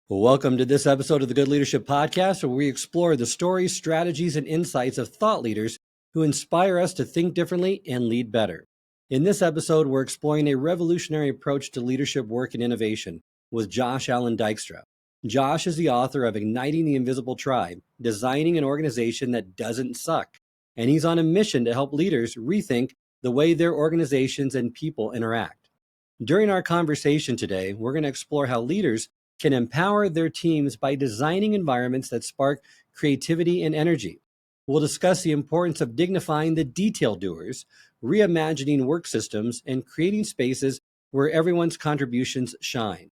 Welcome to this episode of the Good Leadership Podcast, where we explore the stories, strategies, and insights of thought leaders who inspire us to think differently and lead better. In this episode, we're exploring a revolutionary approach to leadership work and innovation with Allan Dykstra. Josh is the author of Igniting the Invisible Tribe, Designing an Organization That Doesn't Suck, and he's on a mission to help leaders rethink the way their organizations and people interact. During our conversation today, we're going to explore how leaders can empower their teams by designing environments that spark creativity and energy. We'll discuss the importance of dignifying the detail doers, reimagining work systems, and creating spaces where everyone's contributions shine.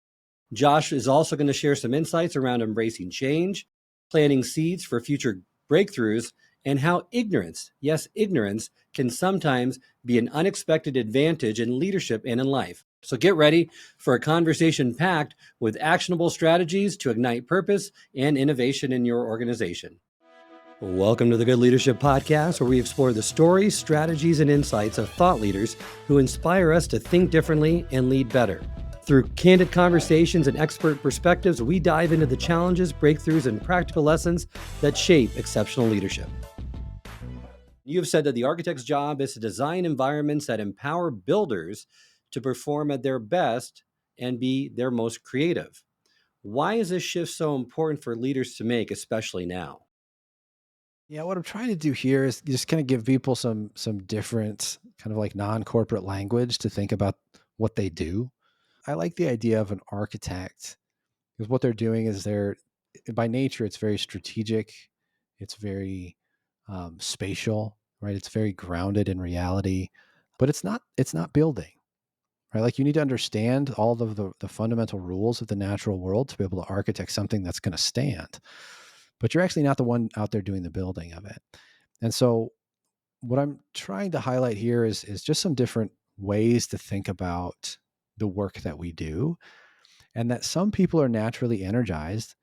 Josh is also going to share some insights around embracing change, planting seeds for future breakthroughs, and how ignorance, yes, ignorance, can sometimes be an unexpected advantage in leadership and in life. So get ready for a conversation packed with actionable strategies to ignite purpose and innovation in your organization. Welcome to the Good Leadership Podcast, where we explore the stories, strategies, and insights of thought leaders who inspire us to think differently and lead better. Through candid conversations and expert perspectives, we dive into the challenges, breakthroughs, and practical lessons that shape exceptional leadership. You have said that the architect's job is to design environments that empower builders to perform at their best and be their most creative. Why is this shift so important for leaders to make, especially now? Yeah, what I'm trying to do here is just kind of give people some different kind of like non-corporate language to think about what they do. I like the idea of an architect because what they're doing is by nature it's very strategic, it's very spatial, right? It's very grounded in reality, but it's not building, right? Like you need to understand all of the fundamental rules of the natural world to be able to architect something that's going to stand. But you're actually not the one out there doing the building of it. And so what I'm trying to highlight here is just some different ways to think about the work that we do, and that some people are naturally energized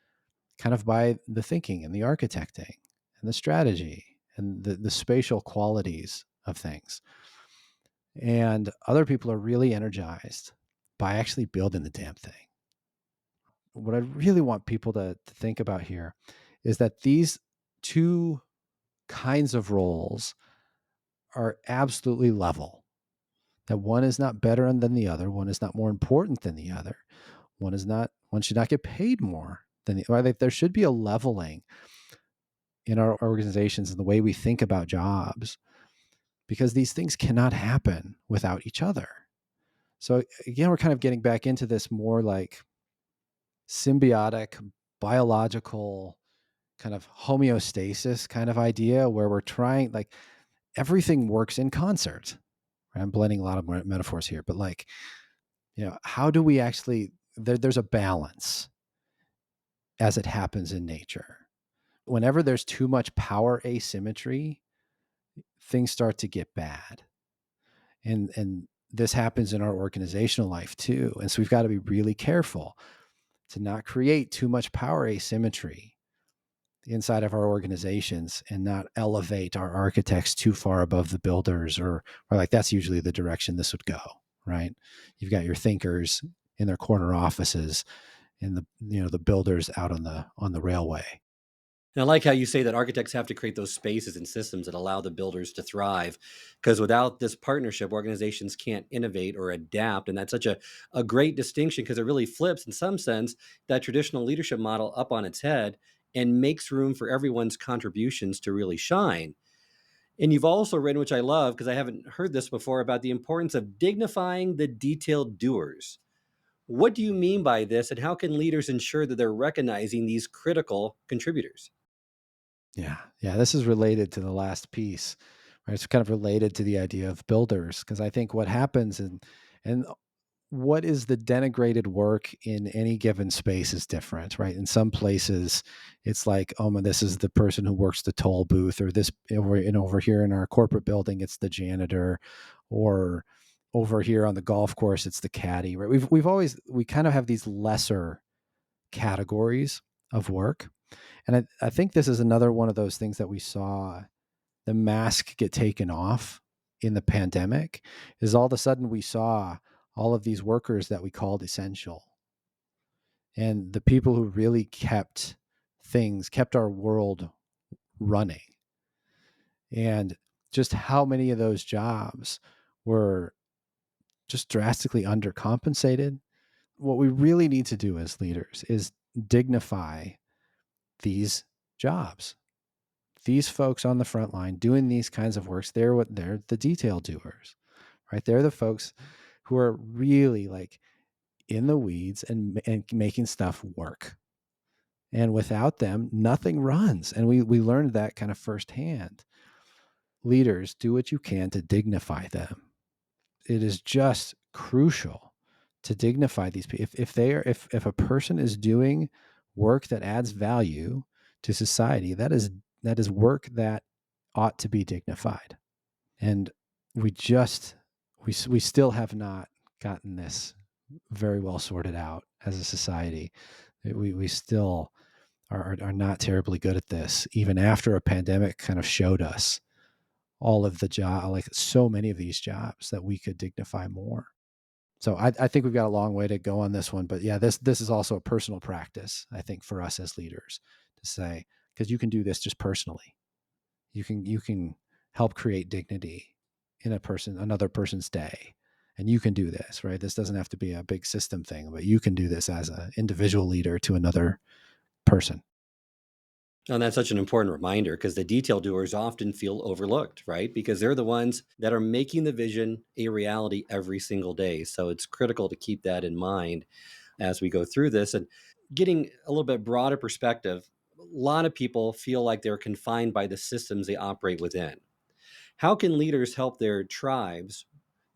kind of by the thinking and the architecting and the strategy and the spatial qualities of things. And other people are really energized by actually building the damn thing. What I really want people to think about here is that these two kinds of roles are absolutely level. That one is not better than the other, one is not more important than the other. One should not get paid more than the other. There should be a leveling in our organizations and the way we think about jobs, because these things cannot happen without each other. So again, we're kind of getting back into this more like symbiotic, biological kind of homeostasis kind of idea where we're trying, like, everything works in concert. Right? I'm blending a lot of metaphors here, but like, how do we actually, there's a balance as it happens in nature. Whenever there's too much power asymmetry, things start to get bad. And this happens in our organizational life too. And so we've got to be really careful to not create too much power asymmetry inside of our organizations and not elevate our architects too far above the builders, or like that's usually the direction this would go, right? You've got your thinkers in their corner offices and the builders out on the railway. And I like how you say that architects have to create those spaces and systems that allow the builders to thrive, because without this partnership, organizations can't innovate or adapt. And that's such a great distinction, because it really flips, in some sense, that traditional leadership model up on its head and makes room for everyone's contributions to really shine. And you've also written, which I love because I haven't heard this before, about the importance of dignifying the detailed doers. What do you mean by this, and how can leaders ensure that they're recognizing these critical contributors? Yeah, this is related to the last piece, right? It's kind of related to the idea of builders, because I think what happens and what is the denigrated work in any given space is different, right? In some places, it's like, oh man, this is the person who works the toll booth, or this over here in our corporate building, it's the janitor, or over here on the golf course, it's the caddy, right? We kind of have these lesser categories of work. And I think this is another one of those things that we saw the mask get taken off in the pandemic, is all of a sudden we saw all of these workers that we called essential. And the people who really kept our world running. And just how many of those jobs were just drastically undercompensated. What we really need to do as leaders is dignify these jobs. These folks on the front line doing these kinds of works, they're the detail doers, right? They're the folks who are really like in the weeds and making stuff work. And without them, nothing runs. And we learned that kind of firsthand. Leaders, do what you can to dignify them. It is just crucial to dignify these people. If a person is doing work that adds value to society, that is work that ought to be dignified. And we still have not gotten this very well sorted out as a society. We still are not terribly good at this, even after a pandemic kind of showed us all of the like so many of these jobs that we could dignify more. So I think we've got a long way to go on this one, but yeah, this is also a personal practice, I think, for us as leaders to say, because you can do this just personally. You can help create dignity in another person's day. And you can do this, right? This doesn't have to be a big system thing, but you can do this as an individual leader to another person. And that's such an important reminder because the detail doers often feel overlooked, right? Because they're the ones that are making the vision a reality every single day. So it's critical to keep that in mind as we go through this. And getting a little bit broader perspective, a lot of people feel like they're confined by the systems they operate within. How can leaders help their tribes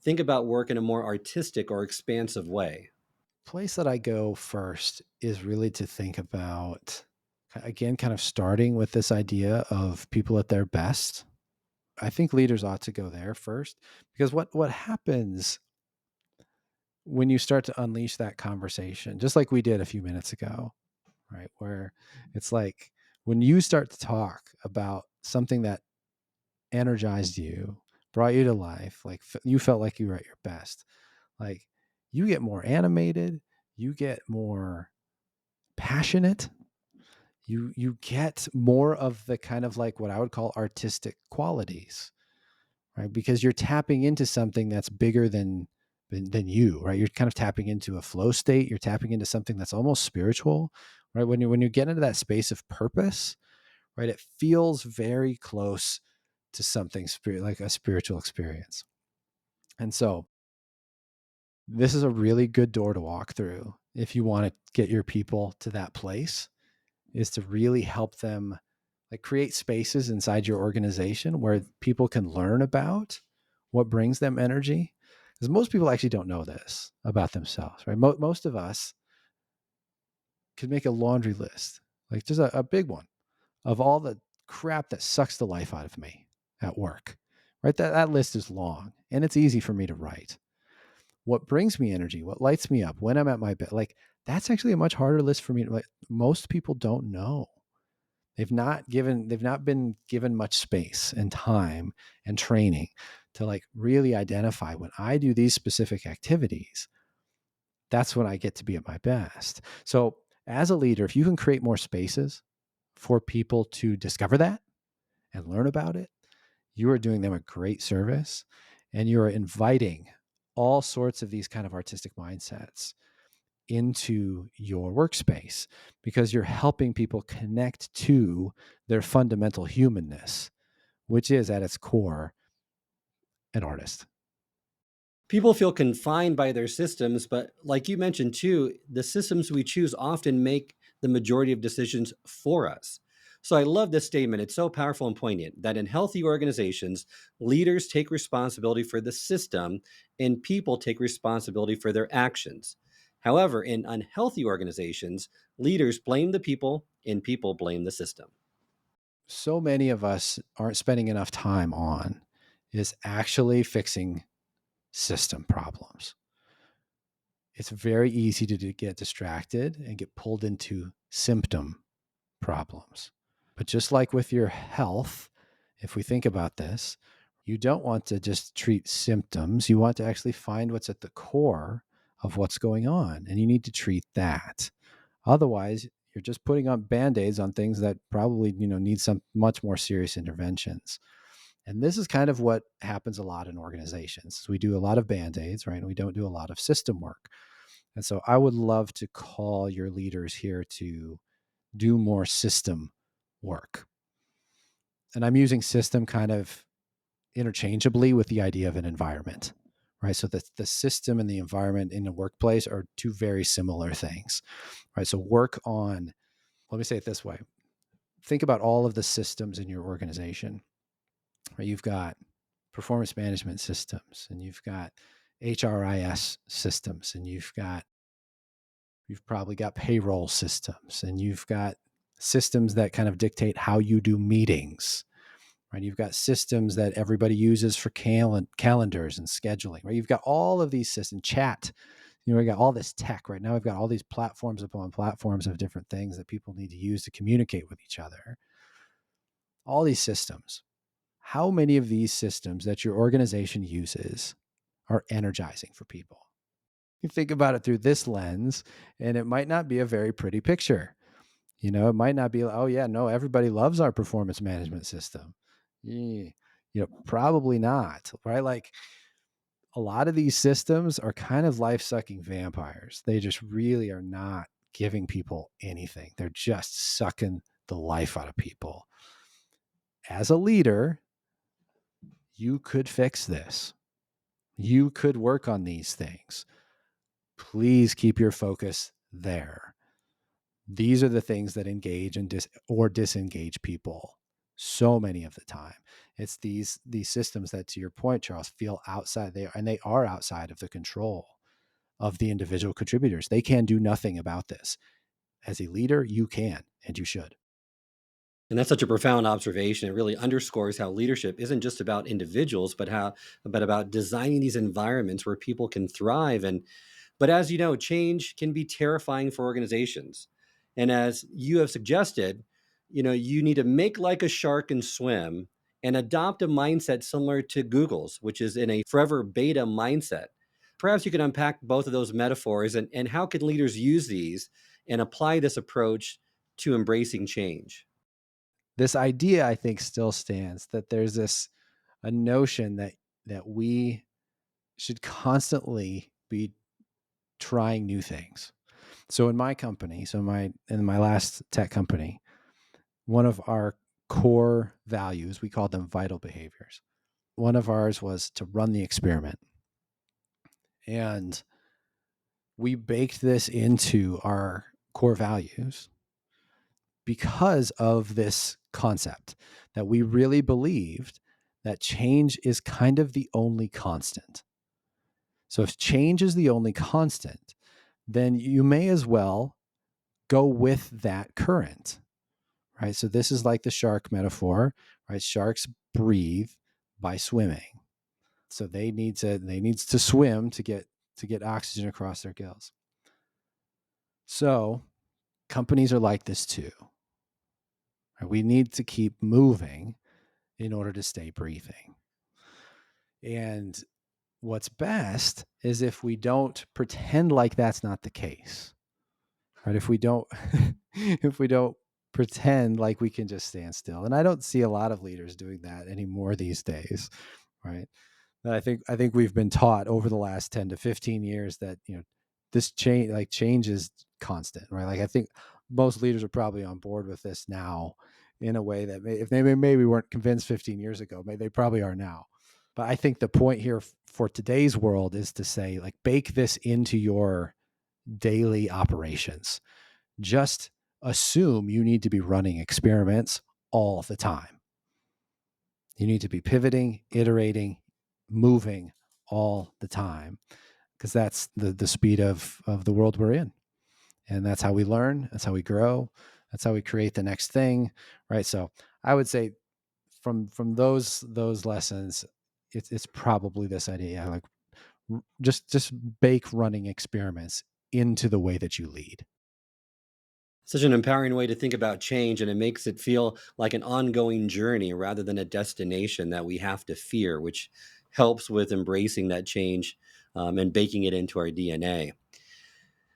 think about work in a more artistic or expansive way? Place that I go first is really to think about, again, kind of starting with this idea of people at their best. I think leaders ought to go there first, because what happens when you start to unleash that conversation, just like we did a few minutes ago, right? Where it's like when you start to talk about something that energized you, brought you to life, like you felt like you were at your best, like you get more animated, you get more passionate, you get more of the kind of like what I would call artistic qualities, right? Because you're tapping into something that's bigger than you, right? You're kind of tapping into a flow state. You're tapping into something that's almost spiritual, right? When you get into that space of purpose, right, it feels very close to something like a spiritual experience. And so this is a really good door to walk through if you want to get your people to that place, is to really help them like create spaces inside your organization where people can learn about what brings them energy. Because most people actually don't know this about themselves, right? Most of us could make a laundry list, like just a big one, of all the crap that sucks the life out of me at work, right? That list is long and it's easy for me to write. What brings me energy, what lights me up when I'm at my best, like that's actually a much harder list for me. Like most people don't know. They've not been given much space and time and training to like really identify when I do these specific activities, that's when I get to be at my best. So as a leader, if you can create more spaces for people to discover that and learn about it, you are doing them a great service, and you are inviting all sorts of these kind of artistic mindsets into your workspace, because you're helping people connect to their fundamental humanness, which is at its core an artist. People feel confined by their systems, but like you mentioned too, the systems we choose often make the majority of decisions for us. So I love this statement. It's so powerful and poignant that in healthy organizations, leaders take responsibility for the system and people take responsibility for their actions. However, in unhealthy organizations, leaders blame the people and people blame the system. So many of us aren't spending enough time on is actually fixing system problems. It's very easy to get distracted and get pulled into symptom problems. But just like with your health, if we think about this, you don't want to just treat symptoms. You want to actually find what's at the core of what's going on, and you need to treat that. Otherwise, you're just putting on band-aids on things that probably, need some much more serious interventions. And this is kind of what happens a lot in organizations. We do a lot of band-aids, right? And we don't do a lot of system work. And so I would love to call your leaders here to do more system work. And I'm using system kind of interchangeably with the idea of an environment, right? So the system and the environment in the workplace are two very similar things, right? So work on, let me say it this way. Think about all of the systems in your organization, right? You've got performance management systems, and you've got HRIS systems, and you've probably got payroll systems, and you've got systems that kind of dictate how you do meetings, right? You've got systems that everybody uses for calendars and scheduling, right? You've got all of these systems, chat, we got all this tech right now. We've got all these platforms upon platforms of different things that people need to use to communicate with each other. All these systems. How many of these systems that your organization uses are energizing for people? You think about it through this lens, and it might not be a very pretty picture. It might not be, oh yeah, no, everybody loves our performance management system. Probably not, right? Like, a lot of these systems are kind of life-sucking vampires. They just really are not giving people anything. They're just sucking the life out of people. As a leader, you could fix this. You could work on these things. Please keep your focus there. These are the things that engage and disengage people so many of the time. It's these systems that, to your point, Charles, feel outside. They are outside of the control of the individual contributors. They can do nothing about this. As a leader, you can, and you should. And that's such a profound observation. It really underscores how leadership isn't just about individuals, but about designing these environments where people can thrive. But as you know, change can be terrifying for organizations. And as you have suggested, you need to make like a shark and swim and adopt a mindset similar to Google's, which is in a forever beta mindset. Perhaps you can unpack both of those metaphors, and how can leaders use these and apply this approach to embracing change? This idea, I think, still stands, that there's a notion that we should constantly be trying new things. So in my company, in my last tech company, one of our core values, we called them vital behaviors. One of ours was to run the experiment. And we baked this into our core values because of this concept that we really believed that change is kind of the only constant. So if change is the only constant, then you may as well go with that current, right? So this is like the shark metaphor, right? Sharks breathe by swimming. So they need to swim to get oxygen across their gills. So companies are like this too. Right? We need to keep moving in order to stay breathing. And what's best is if we don't pretend like that's not the case. Right? If we don't if we don't pretend like we can just stand still. And I don't see a lot of leaders doing that anymore these days, right? I think we've been taught over the last 10 to 15 years that, this change is constant, right? Like, I think most leaders are probably on board with this now in a way that if they maybe weren't convinced 15 years ago, maybe they probably are now. But I think the point here for today's world is to say, like, bake this into your daily operations. Just assume you need to be running experiments all the time. You need to be pivoting, iterating, moving all the time, because that's the speed of the world we're in. And that's how we learn. That's how we grow. That's how we create the next thing. Right. So I would say from those lessons, it's probably this idea, like, just bake running experiments into the way that you lead. Such an empowering way to think about change, and it makes it feel like an ongoing journey rather than a destination that we have to fear, which helps with embracing that change and baking it into our DNA.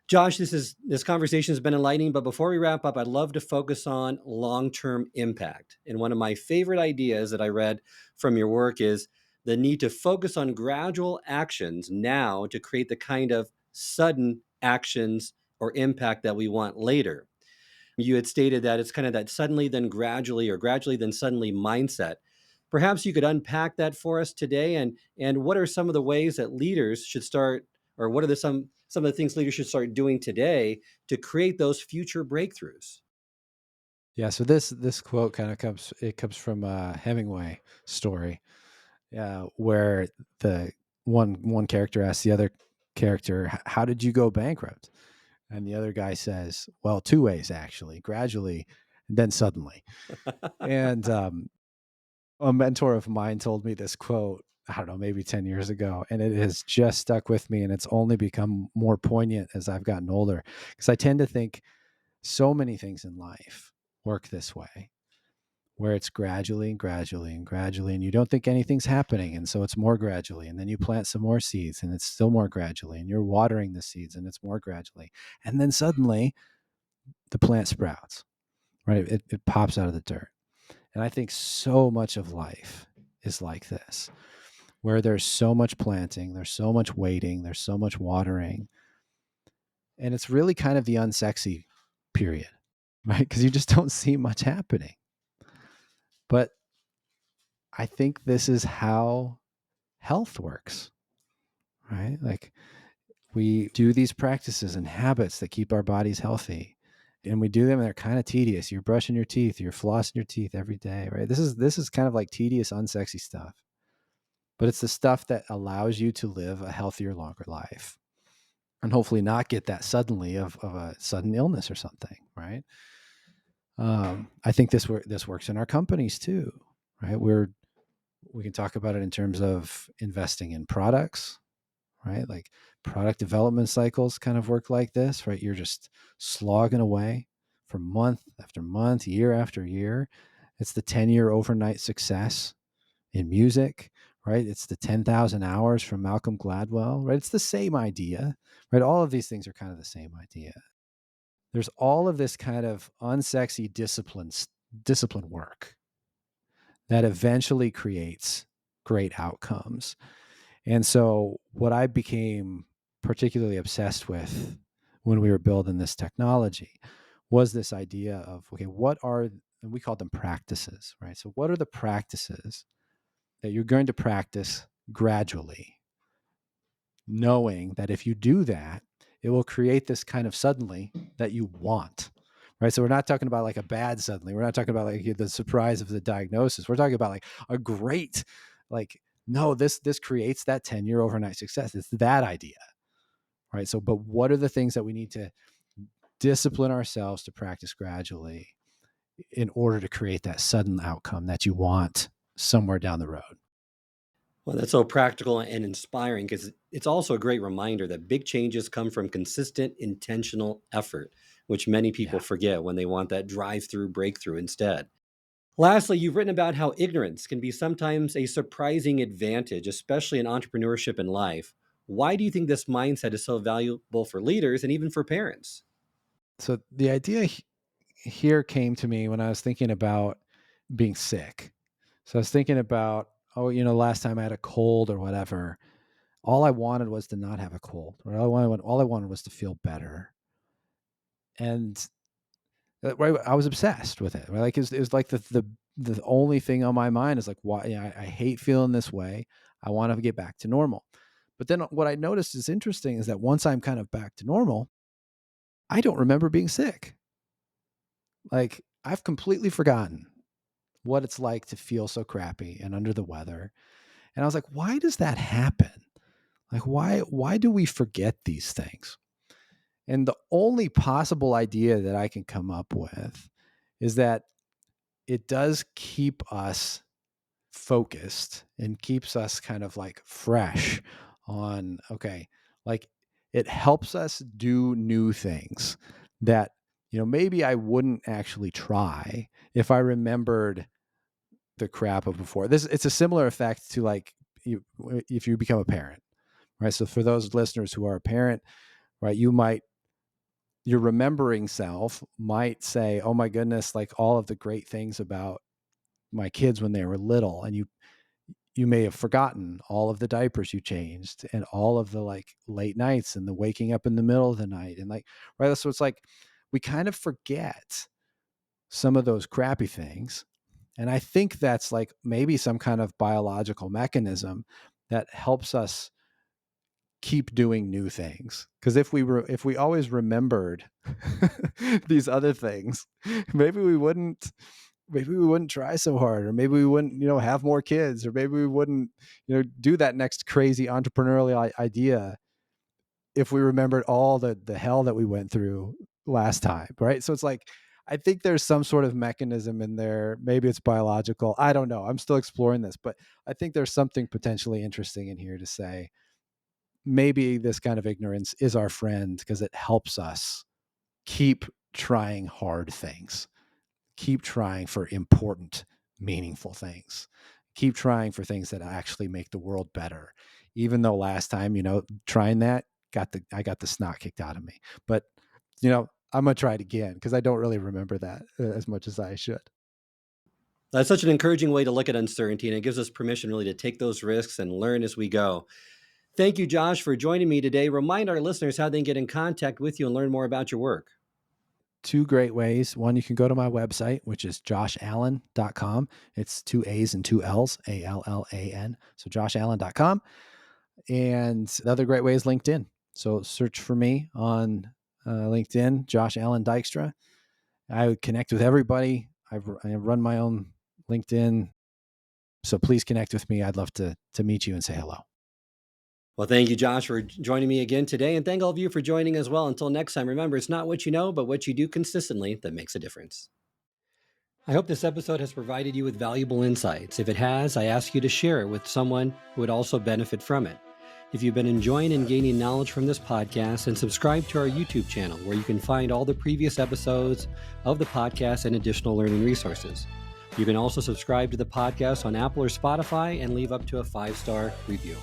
Josh, this conversation has been enlightening, but before we wrap up, I'd love to focus on long-term impact. And one of my favorite ideas that I read from your work is the need to focus on gradual actions now to create the kind of sudden actions or impact that we want later. You had stated that it's kind of that suddenly then gradually or gradually then suddenly mindset. Perhaps you could unpack that for us today, and what are some of the ways that leaders should start, or what are some of the things leaders should start doing today to create those future breakthroughs? Yeah. So this quote kind of comes from a Hemingway story, where the one character asks the other character, "How did you go bankrupt?" And the other guy says, "Well, two ways actually: gradually, and then suddenly." And a mentor of mine told me this quote, I don't know, maybe 10 years ago, and it has just stuck with me. And it's only become more poignant as I've gotten older, because I tend to think so many things in life work this way, where it's gradually and gradually and gradually, and you don't think anything's happening. And so it's more gradually. And then you plant some more seeds, and it's still more gradually. And you're watering the seeds, and it's more gradually. And then suddenly the plant sprouts, right? It pops out of the dirt. And I think so much of life is like this, where there's so much planting, there's so much waiting, there's so much watering. And it's really kind of the unsexy period, right? Because you just don't see much happening. But I think this is how health works, right? Like, we do these practices and habits that keep our bodies healthy. And we do them and they're kind of tedious. You're brushing your teeth, you're flossing your teeth every day, right? This is kind of like tedious, unsexy stuff. But it's the stuff that allows you to live a healthier, longer life, and hopefully not get that suddenly of a sudden illness or something, right? I think this works in our companies too, right? We can talk about it in terms of investing in products, right? Like, product development cycles kind of work like this, right? You're just slogging away for month after month, year after year. It's the 10-year overnight success in music, right? It's the 10,000 hours from Malcolm Gladwell, right? It's the same idea, right? All of these things are kind of the same idea. There's all of this kind of unsexy discipline work that eventually creates great outcomes. And so what I became particularly obsessed with when we were building this technology was this idea of, okay, and we call them practices, right? So what are the practices that you're going to practice gradually, knowing that if you do that, it will create this kind of suddenly that you want, right? So we're not talking about like a bad suddenly. We're not talking about like the surprise of the diagnosis. We're talking about like a great, like, no, this creates that 10-year overnight success. It's that idea, right? So, but what are the things that we need to discipline ourselves to practice gradually in order to create that sudden outcome that you want somewhere down the road? Well, that's so practical and inspiring, because it's also a great reminder that big changes come from consistent, intentional effort, which many people Yeah. forget when they want that drive-through breakthrough instead. Lastly, you've written about how ignorance can be sometimes a surprising advantage, especially in entrepreneurship and life. Why do you think this mindset is so valuable for leaders and even for parents? So the idea here came to me when I was thinking about being sick. So I was thinking about, oh, last time I had a cold or whatever, all I wanted was to not have a cold. Right? All I wanted was to feel better. And right, I was obsessed with it. Right? Like, it was like the only thing on my mind is like, why? I hate feeling this way. I want to get back to normal. But then what I noticed is interesting is that once I'm kind of back to normal, I don't remember being sick. Like, I've completely forgotten what it's like to feel so crappy and under the weather. And I was like, why does that happen? Like, why do we forget these things? And the only possible idea that I can come up with is that it does keep us focused and keeps us kind of like fresh on, okay, like, it helps us do new things that, maybe I wouldn't actually try if I remembered the crap of before. It's a similar effect to, like, if you become a parent, right? So for those listeners who are a parent, right, you might your remembering self might say, oh my goodness, like all of the great things about my kids when they were little. And you may have forgotten all of the diapers you changed and all of the like late nights and the waking up in the middle of the night. And like, right. So it's like, we kind of forget some of those crappy things. And I think that's like maybe some kind of biological mechanism that helps us keep doing new things. Because if we always remembered these other things, maybe we wouldn't try so hard, or maybe we wouldn't, have more kids, or maybe we wouldn't, do that next crazy entrepreneurial idea if we remembered all the hell that we went through last time, right? So it's like, I think there's some sort of mechanism in there. Maybe it's biological. I don't know. I'm still exploring this, but I think there's something potentially interesting in here to say, maybe this kind of ignorance is our friend because it helps us keep trying hard things, keep trying for important, meaningful things, keep trying for things that actually make the world better. Even though last time, trying that I got the snot kicked out of me, but I'm going to try it again because I don't really remember that as much as I should. That's such an encouraging way to look at uncertainty, and it gives us permission really to take those risks and learn as we go. Thank you, Josh, for joining me today. Remind our listeners how they can get in contact with you and learn more about your work. 2 great ways. One, you can go to my website, which is joshallan.com. It's 2 A's and 2 L's, ALLAN. So joshallan.com. And the other great way is LinkedIn. So search for me on LinkedIn, Josh Allan Dykstra. I would connect with everybody. I run my own LinkedIn. So please connect with me. I'd love to meet you and say hello. Well, thank you, Josh, for joining me again today. And thank all of you for joining as well. Until next time, remember, it's not what you know, but what you do consistently that makes a difference. I hope this episode has provided you with valuable insights. If it has, I ask you to share it with someone who would also benefit from it. If you've been enjoying and gaining knowledge from this podcast, then subscribe to our YouTube channel where you can find all the previous episodes of the podcast and additional learning resources. You can also subscribe to the podcast on Apple or Spotify and leave up to a 5-star review.